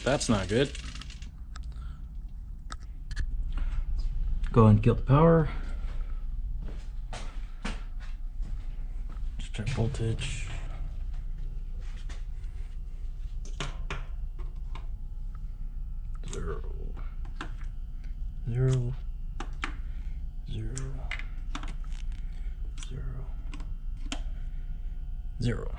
That's not good. Go ahead and get the power. Just check voltage. Zero. Zero. Zero.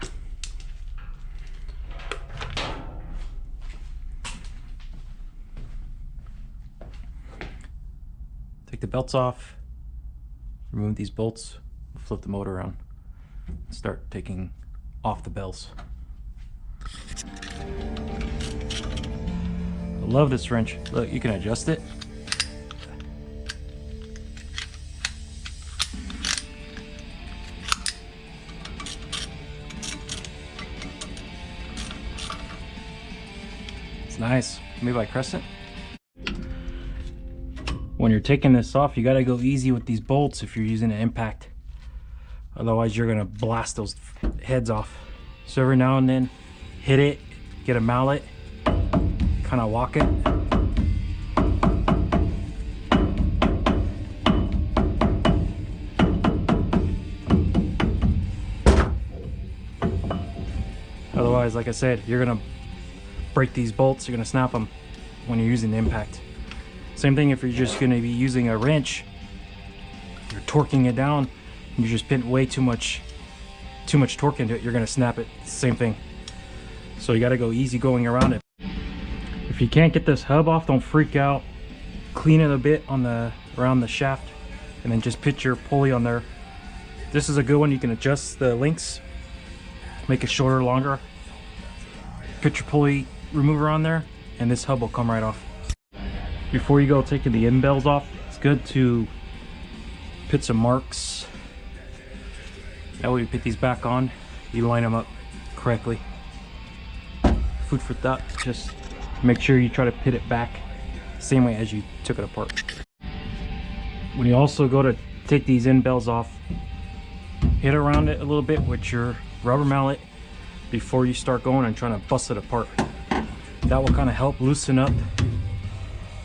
Take the belts off, remove these bolts, flip the motor around, start taking off the bells. I love this wrench. Look, you can adjust it. It's nice. Made by Crescent. When you're taking this off, you gotta go easy with these bolts if you're using an impact. Otherwise, you're gonna blast those heads off. So every now and then, hit it, get a mallet, kind of walk it. Otherwise, like I said, you're gonna break these bolts, you're gonna snap them when you're using the impact. Same thing if you're just gonna be using a wrench, you're torquing it down, and you're just putting way too much torque into it, you're gonna snap it. Same thing. So you gotta go easy going around it. If you can't get this hub off, don't freak out. Clean it a bit on around the shaft, and then just put your pulley on there. This is a good one. You can adjust the lengths, make it shorter or longer. Put your pulley remover on there, and this hub will come right off. Before you go taking the end bells off, it's good to put some marks. That way you put these back on, you line them up correctly. Food for thought, just make sure you try to put it back the same way as you took it apart. When you also go to take these end bells off, hit around it a little bit with your rubber mallet before you start going and trying to bust it apart. That will kind of help loosen up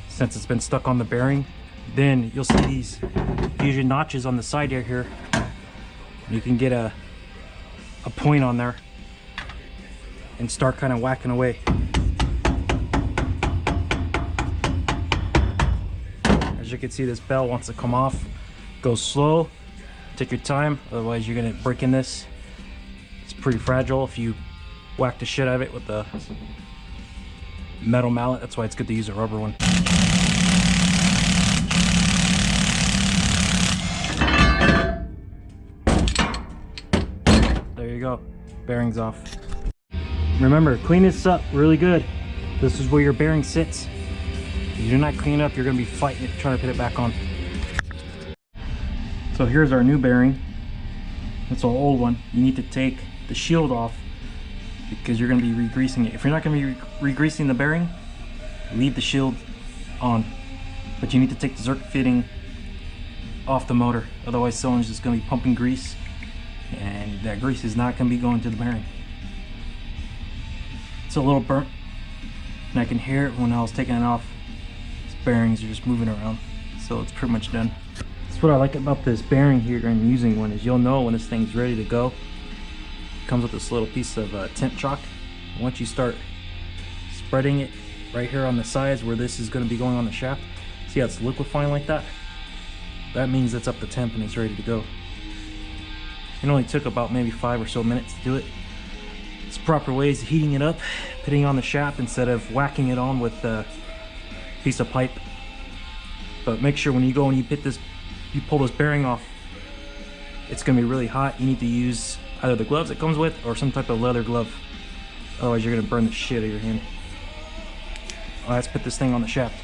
since it's been stuck on the bearing. Then you'll see these fusion notches on the side here. You can get a point on there and start kind of whacking away. As you can see, this bell wants to come off. Go slow, take your time, otherwise you're gonna break in this. It's pretty fragile if you whack the shit out of it with the metal mallet. That's why it's good to use a rubber one. There you go, bearings off. Remember, clean this up really good. This is where your bearing sits. If you do not clean it up, you're gonna be fighting it, trying to put it back on. So here's our new bearing. That's our old one. You need to take the shield off because you're gonna be re-greasing it. If you're not gonna be re-greasing the bearing, leave the shield on. But you need to take the Zerk fitting off the motor. Otherwise, someone's just gonna be pumping grease, and that grease is not gonna be going to the bearing. It's a little burnt, and I can hear it when I was taking it off. These bearings are just moving around, so it's pretty much done. That's what I like about this bearing here and using one, is you'll know when this thing's ready to go. It comes with this little piece of temp chalk. Once you start spreading it right here on the sides where this is going to be going on the shaft, see how it's liquefying like that? That means it's up to temp and it's ready to go. It only took about maybe 5 or so minutes to do it. It's proper ways of heating it up, putting on the shaft instead of whacking it on with a piece of pipe. But make sure when you go and you pull this bearing off, it's gonna be really hot. You need to use either the gloves it comes with or some type of leather glove. Otherwise you're gonna burn the shit out of your hand. All right, let's put this thing on the shaft.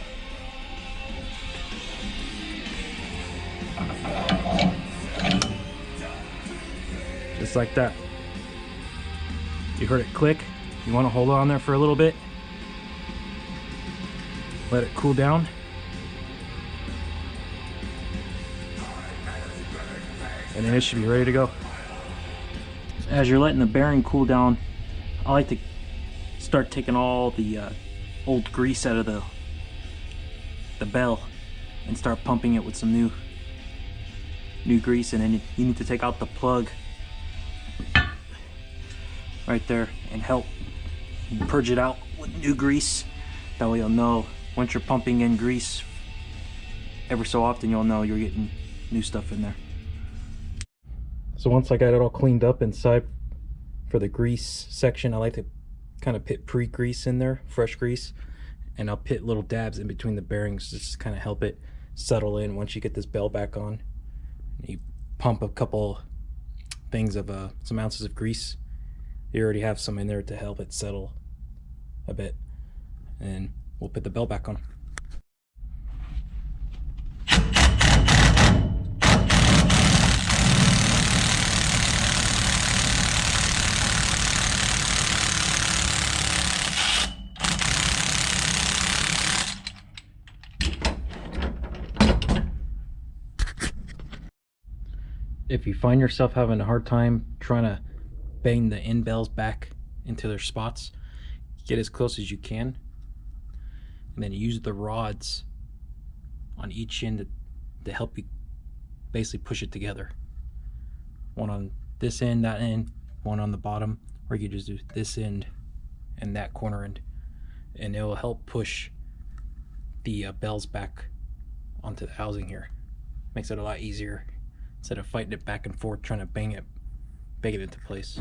Just like that. You heard it click. You want to hold on there for a little bit. Let it cool down. And then it should be ready to go. As you're letting the bearing cool down, I like to start taking all the old grease out of the bell and start pumping it with some new grease, and then you need to take out the plug right there and help purge it out with new grease. That way you'll know once you're pumping in grease every so often, you'll know you're getting new stuff in there. So once I got it all cleaned up inside for the grease section, I like to kind of put pre-grease in there, fresh grease, and I'll put little dabs in between the bearings just to kind of help it settle in once you get this bell back on. You pump a couple things of some ounces of grease. You already have some in there to help it settle a bit, and we'll put the bell back on. If you find yourself having a hard time trying to bang the end bells back into their spots, get as close as you can, and then use the rods on each end to help you basically push it together. One on this end, that end, one on the bottom, or you just do this end and that corner end, and it will help push the bells back onto the housing here. Makes it a lot easier instead of fighting it back and forth trying to bang it into place.